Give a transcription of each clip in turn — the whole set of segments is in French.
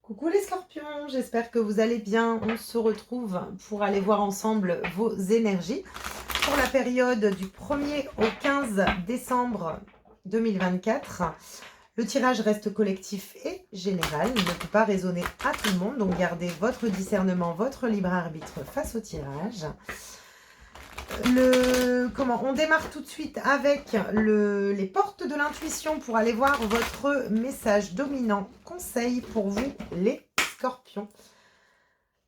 Coucou les scorpions, j'espère que vous allez bien. On se retrouve pour aller voir ensemble vos énergies pour la période du 1er au 15 décembre 2024. Le tirage reste collectif et général, il ne peut pas résonner à tout le monde, donc gardez votre discernement, votre libre arbitre face au tirage. On démarre tout de suite avec les portes de l'intuition pour aller voir votre message dominant conseil pour vous les scorpions.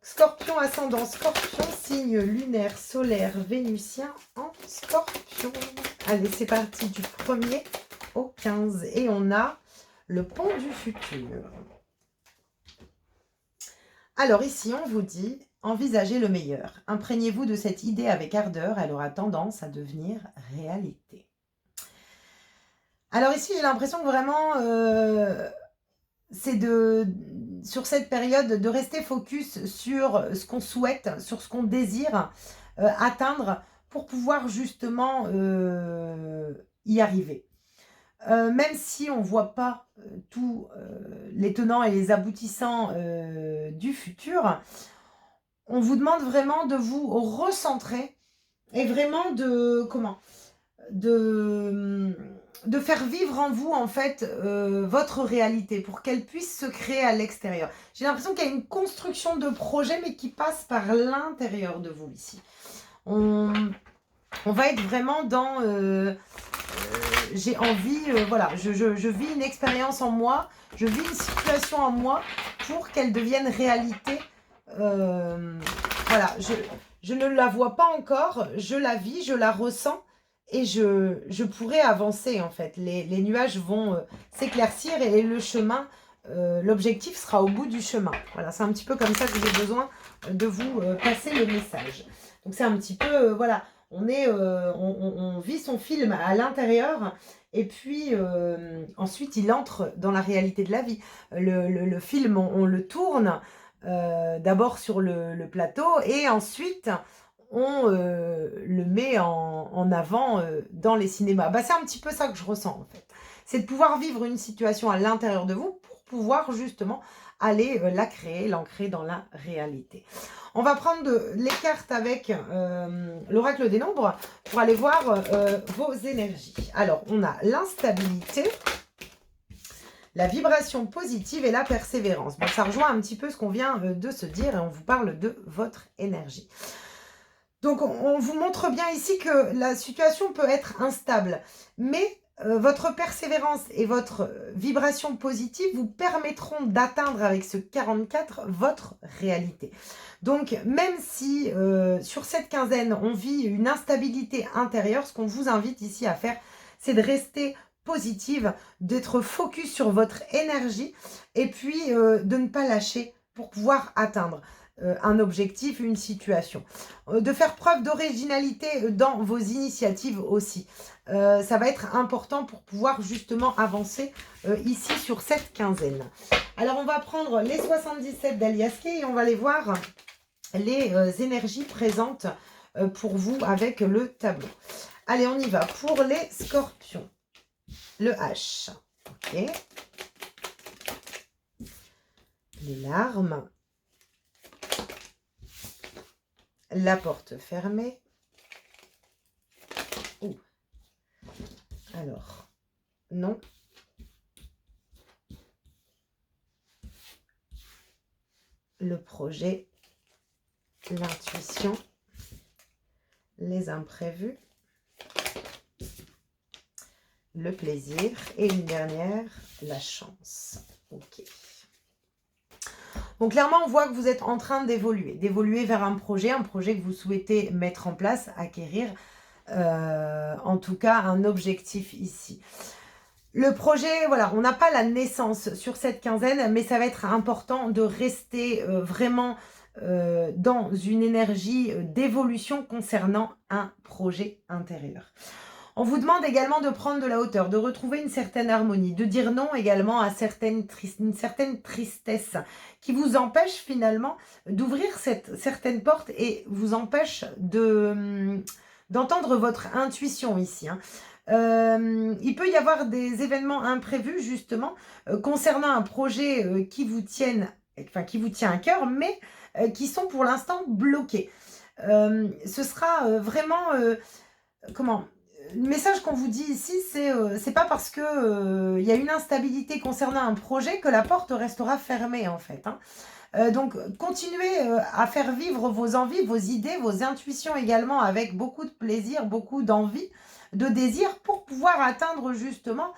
Scorpion ascendant scorpion, signe lunaire, solaire, vénusien en scorpion. Allez, c'est parti du 1er au 15 et on a le pont du futur. Alors ici, on vous dit, envisagez le meilleur. Imprégnez-vous de cette idée avec ardeur, elle aura tendance à devenir réalité. Alors ici, j'ai l'impression que vraiment, c'est sur cette période, de rester focus sur ce qu'on souhaite, sur ce qu'on désire atteindre pour pouvoir justement y arriver. Même si on ne voit pas tous les tenants et les aboutissants du futur, on vous demande vraiment de vous recentrer et vraiment de faire vivre en vous en fait votre réalité pour qu'elle puisse se créer à l'extérieur. J'ai l'impression qu'il y a une construction de projet mais qui passe par l'intérieur de vous ici. On va être vraiment dans j'ai envie, voilà, je vis une expérience en moi, je vis une situation en moi pour qu'elle devienne réalité. Voilà, je ne la vois pas encore, je la vis, je la ressens et je pourrais avancer en fait. Les nuages vont s'éclaircir et le chemin, l'objectif sera au bout du chemin. Voilà, c'est un petit peu comme ça que j'ai besoin de vous passer le message. Donc c'est un petit peu, voilà, on vit son film à l'intérieur et puis ensuite il entre dans la réalité de la vie. Le film, on le tourne d'abord sur le plateau et ensuite on le met en avant dans les cinémas. Bah, c'est un petit peu ça que je ressens en fait. C'est de pouvoir vivre une situation à l'intérieur de vous pour pouvoir justement aller la créer, l'ancrer dans la réalité. On va prendre les cartes avec l'oracle des nombres pour aller voir vos énergies. Alors, on a l'instabilité, la vibration positive et la persévérance. Bon, ça rejoint un petit peu ce qu'on vient de se dire et on vous parle de votre énergie. Donc, on vous montre bien ici que la situation peut être instable, mais votre persévérance et votre vibration positive vous permettront d'atteindre avec ce 44 votre réalité. Donc, même si sur cette quinzaine, on vit une instabilité intérieure, ce qu'on vous invite ici à faire, c'est de rester positive, d'être focus sur votre énergie et puis de ne pas lâcher pour pouvoir atteindre un objectif, une situation. De faire preuve d'originalité dans vos initiatives aussi. Ça va être important pour pouvoir justement avancer ici sur cette quinzaine. Alors, on va prendre les 77 d'Aliaské et on va aller voir les énergies présentes pour vous avec le tableau. Allez, on y va. Pour les scorpions, le H. Ok. Les larmes. La porte fermée. Ouh. Alors, non. Le projet, l'intuition, les imprévus, le plaisir et une dernière, la chance. Ok. Donc clairement, on voit que vous êtes en train d'évoluer vers un projet que vous souhaitez mettre en place, acquérir, en tout cas un objectif ici. Le projet, voilà, on n'a pas la naissance sur cette quinzaine, mais ça va être important de rester vraiment dans une énergie d'évolution concernant un projet intérieur. On vous demande également de prendre de la hauteur, de retrouver une certaine harmonie, de dire non également à une certaine tristesse qui vous empêche finalement d'ouvrir certaine porte et vous empêche d'entendre votre intuition ici. Il peut y avoir des événements imprévus justement concernant un projet qui vous tienne enfin, qui vous tient à cœur, mais qui sont pour l'instant bloqués. Ce sera vraiment, comment le message qu'on vous dit ici, c'est pas parce que il y a une instabilité concernant un projet que la porte restera fermée, en fait, hein. Donc, continuez à faire vivre vos envies, vos idées, vos intuitions également avec beaucoup de plaisir, beaucoup d'envie, de désir pour pouvoir atteindre justement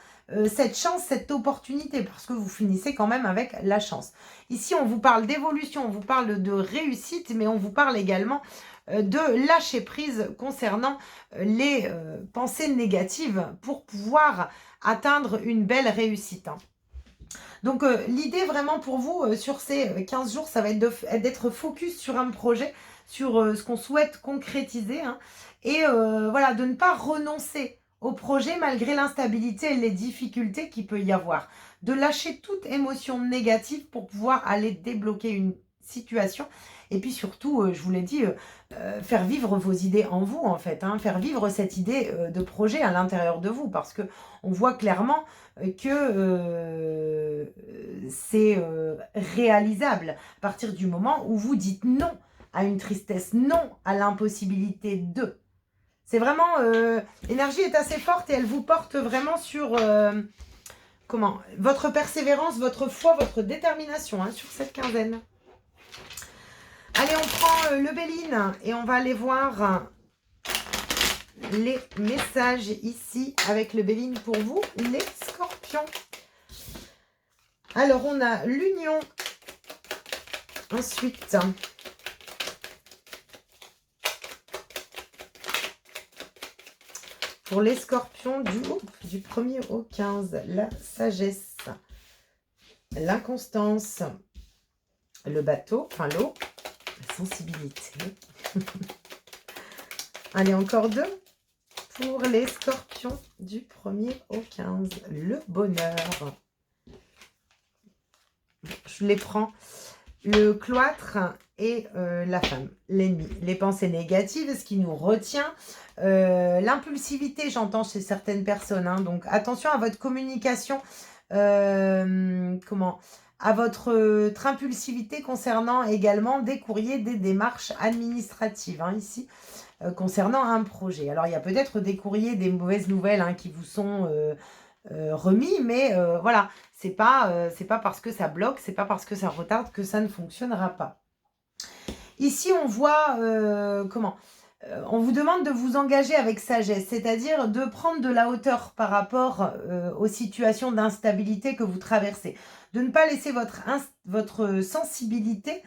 cette chance, cette opportunité, parce que vous finissez quand même avec la chance. Ici, on vous parle d'évolution, on vous parle de réussite, mais on vous parle également de lâcher prise concernant les pensées négatives pour pouvoir atteindre une belle réussite, hein. Donc, l'idée vraiment pour vous, sur ces 15 jours, ça va être d'être focus sur un projet, sur ce qu'on souhaite concrétiser, hein, et voilà, de ne pas renoncer au projet malgré l'instabilité et les difficultés qu'il peut y avoir. De lâcher toute émotion négative pour pouvoir aller débloquer une situation. Et puis surtout, je vous l'ai dit, faire vivre vos idées en vous, en fait, hein, faire vivre cette idée de projet à l'intérieur de vous, parce que on voit clairement que c'est réalisable à partir du moment où vous dites non à une tristesse, non à l'impossibilité de. C'est vraiment, l'énergie est assez forte et elle vous porte vraiment sur, votre persévérance, votre foi, votre détermination, hein, sur cette quinzaine. Allez, on prend le Béline et on va aller voir les messages ici avec le Béline pour vous, les Scorpions. Alors, on a l'union. Ensuite, pour les Scorpions du 1er au 15, la sagesse, l'inconstance, le bateau, enfin l'eau, la sensibilité. Allez, encore deux. Pour les Scorpions du 1er au 15, le bonheur. Je les prends. Le cloître et la femme, l'ennemi. Les pensées négatives, ce qui nous retient. L'impulsivité, j'entends chez certaines personnes, hein, donc attention à votre communication. À votre impulsivité concernant également des courriers, des démarches administratives, hein, ici. Concernant un projet. Alors, il y a peut-être des courriers, des mauvaises nouvelles, hein, qui vous sont remis, mais voilà, c'est pas parce que ça bloque, c'est pas parce que ça retarde que ça ne fonctionnera pas. Ici, on voit, on vous demande de vous engager avec sagesse, c'est-à-dire de prendre de la hauteur par rapport aux situations d'instabilité que vous traversez, de ne pas laisser votre sensibilité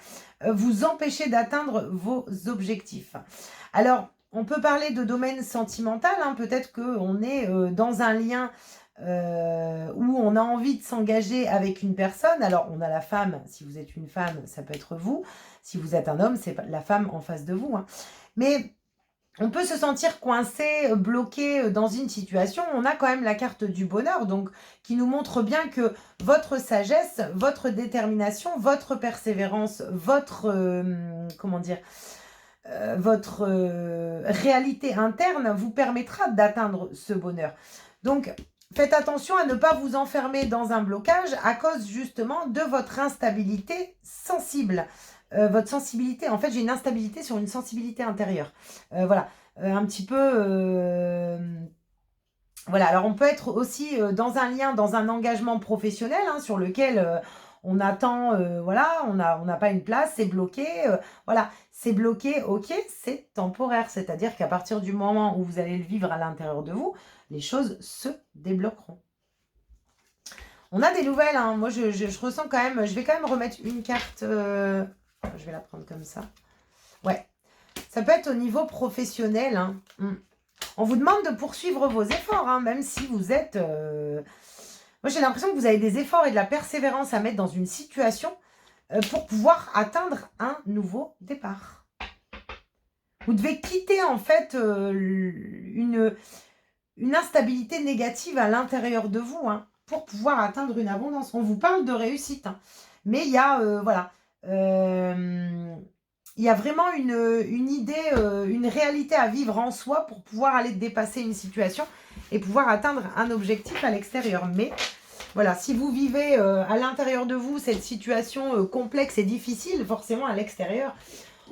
vous empêcher d'atteindre vos objectifs. Alors, on peut parler de domaine sentimental, hein, peut-être qu'on est dans un lien où on a envie de s'engager avec une personne. Alors, on a la femme, si vous êtes une femme, ça peut être vous. Si vous êtes un homme, c'est la femme en face de vous, hein. Mais on peut se sentir coincé, bloqué dans une situation. On a quand même la carte du bonheur, donc qui nous montre bien que votre sagesse, votre détermination, votre persévérance, votre votre réalité interne vous permettra d'atteindre ce bonheur. Donc, faites attention à ne pas vous enfermer dans un blocage à cause justement de votre instabilité sensible. Votre sensibilité, en fait, j'ai une instabilité sur une sensibilité intérieure. Voilà, un petit peu... voilà, alors on peut être aussi dans un lien, dans un engagement professionnel, hein, sur lequel on attend, voilà, on n'a pas une place, c'est bloqué, voilà, c'est bloqué, ok, c'est temporaire, c'est-à-dire qu'à partir du moment où vous allez le vivre à l'intérieur de vous, les choses se débloqueront. On a des nouvelles, hein. Moi je ressens quand même, je vais quand même remettre une carte, je vais la prendre comme ça, ouais, ça peut être au niveau professionnel, hein. On vous demande de poursuivre vos efforts, hein, même si vous êtes... Moi, j'ai l'impression que vous avez des efforts et de la persévérance à mettre dans une situation pour pouvoir atteindre un nouveau départ. Vous devez quitter, en fait, une instabilité négative à l'intérieur de vous, hein, pour pouvoir atteindre une abondance. On vous parle de réussite, hein, mais il y a, voilà... il y a vraiment une idée, une réalité à vivre en soi pour pouvoir aller dépasser une situation et pouvoir atteindre un objectif à l'extérieur. Mais Voilà, si vous vivez à l'intérieur de vous cette situation complexe et difficile, forcément à l'extérieur,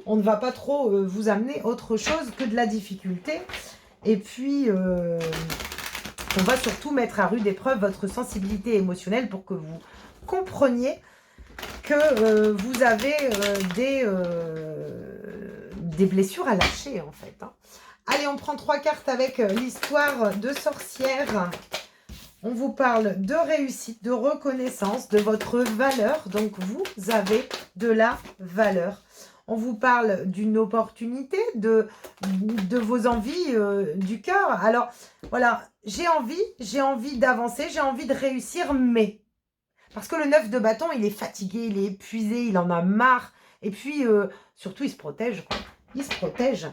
on ne va pas trop vous amener autre chose que de la difficulté. Et puis, on va surtout mettre à rude épreuve votre sensibilité émotionnelle pour que vous compreniez que vous avez des blessures à lâcher, en fait. Hein. Allez, on prend 3 cartes avec l'histoire de sorcière. On vous parle de réussite, de reconnaissance, de votre valeur. Donc, vous avez de la valeur. On vous parle d'une opportunité, de vos envies du cœur. Alors, voilà, j'ai envie d'avancer, j'ai envie de réussir, mais... Parce que le 9 de bâton, il est fatigué, il est épuisé, il en a marre. Et puis, surtout, il se protège, quoi. Il se protège.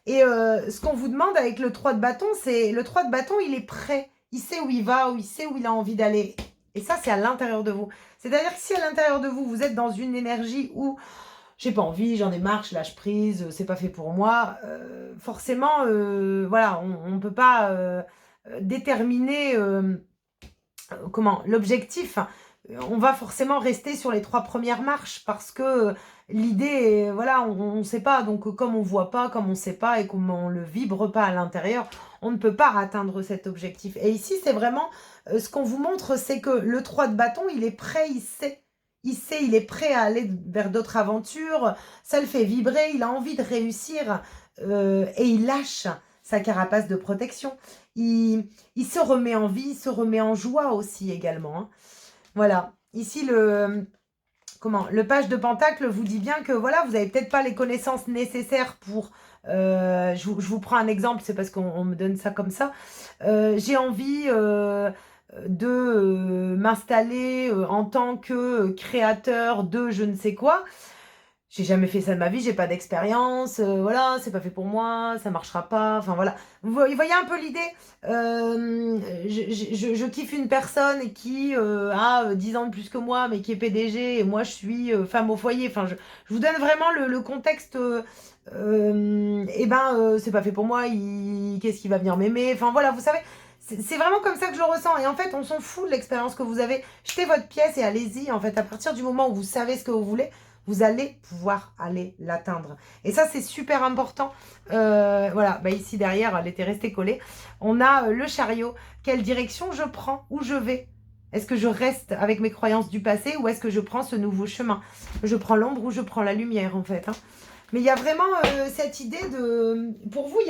Et ce qu'on vous demande avec le 3 de bâton, c'est... Le 3 de bâton, il est prêt. Il sait où il va, où il sait où il a envie d'aller. Et ça, c'est à l'intérieur de vous. C'est-à-dire que si à l'intérieur de vous, vous êtes dans une énergie où j'ai pas envie, j'en ai marre, je lâche prise, c'est pas fait pour moi, forcément, voilà, on ne peut pas déterminer l'objectif. On va forcément rester sur les 3 premières marches parce que l'idée, voilà, on ne sait pas. Donc, comme on ne voit pas, comme on ne sait pas et comme on ne le vibre pas à l'intérieur, on ne peut pas atteindre cet objectif. Et ici, c'est vraiment ce qu'on vous montre, c'est que le 3 de bâton, il est prêt, il sait, il est prêt à aller vers d'autres aventures. Ça le fait vibrer, il a envie de réussir et il lâche sa carapace de protection. Il se remet en vie, il se remet en joie aussi également. Hein. Voilà, ici le page de Pentacle vous dit bien que voilà, vous n'avez peut-être pas les connaissances nécessaires pour... je vous prends un exemple, c'est parce qu'on me donne ça comme ça. J'ai envie de m'installer en tant que créateur de je ne sais quoi. J'ai jamais fait ça de ma vie, j'ai pas d'expérience, voilà, c'est pas fait pour moi, ça marchera pas, enfin voilà. Vous voyez un peu l'idée, je kiffe une personne qui a 10 ans de plus que moi, mais qui est PDG, et moi je suis femme au foyer, enfin je vous donne vraiment le contexte, c'est pas fait pour moi, qu'est-ce qu'il va venir m'aimer, enfin voilà, vous savez, c'est vraiment comme ça que je le ressens, et en fait on s'en fout de l'expérience que vous avez, jetez votre pièce et allez-y, en fait, à partir du moment où vous savez ce que vous voulez, vous allez pouvoir aller l'atteindre. Et ça, c'est super important. Voilà, ici derrière, elle était restée collée. On a le chariot. Quelle direction je prends? Où je vais? Est-ce que je reste avec mes croyances du passé ou est-ce que je prends ce nouveau chemin? Je prends l'ombre ou je prends la lumière, en fait. Hein. Mais il y a vraiment cette idée de... Pour vous, il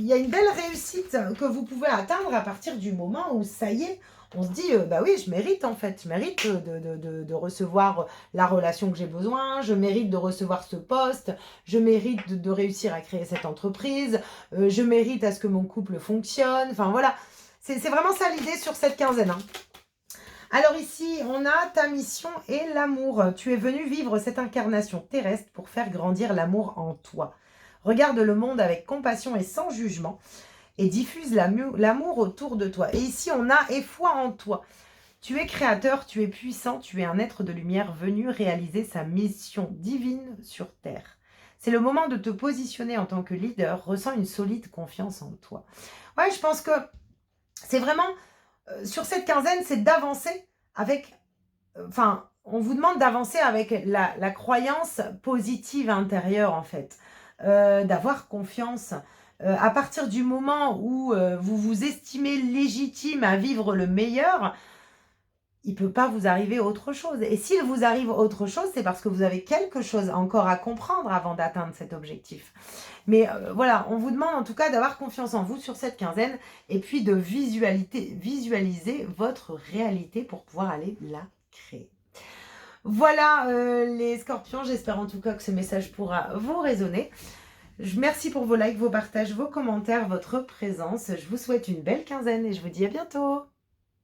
y a une belle réussite que vous pouvez atteindre à partir du moment où, ça y est, on se dit, bah oui, je mérite en fait, je mérite de recevoir la relation que j'ai besoin, je mérite de recevoir ce poste, je mérite de réussir à créer cette entreprise, je mérite à ce que mon couple fonctionne, enfin voilà, c'est vraiment ça l'idée sur cette quinzaine. Hein. Alors ici, on a ta mission et l'amour. Tu es venu vivre cette incarnation terrestre pour faire grandir l'amour en toi. Regarde le monde avec compassion et sans jugement. Et diffuse l'amour autour de toi. Et ici, on a « et foi en toi ». Tu es créateur, tu es puissant, tu es un être de lumière venu réaliser sa mission divine sur Terre. C'est le moment de te positionner en tant que leader, ressens une solide confiance en toi. Ouais, je pense que c'est vraiment, sur cette quinzaine, c'est d'avancer avec... on vous demande d'avancer avec la croyance positive intérieure, en fait. D'avoir confiance. À partir du moment où vous vous estimez légitime à vivre le meilleur, il ne peut pas vous arriver autre chose. Et s'il vous arrive autre chose, c'est parce que vous avez quelque chose encore à comprendre avant d'atteindre cet objectif. Mais voilà, on vous demande en tout cas d'avoir confiance en vous sur cette quinzaine et puis de visualiser votre réalité pour pouvoir aller la créer. Voilà les scorpions, j'espère en tout cas que ce message pourra vous résonner. Merci pour vos likes, vos partages, vos commentaires, votre présence. Je vous souhaite une belle quinzaine et je vous dis à bientôt.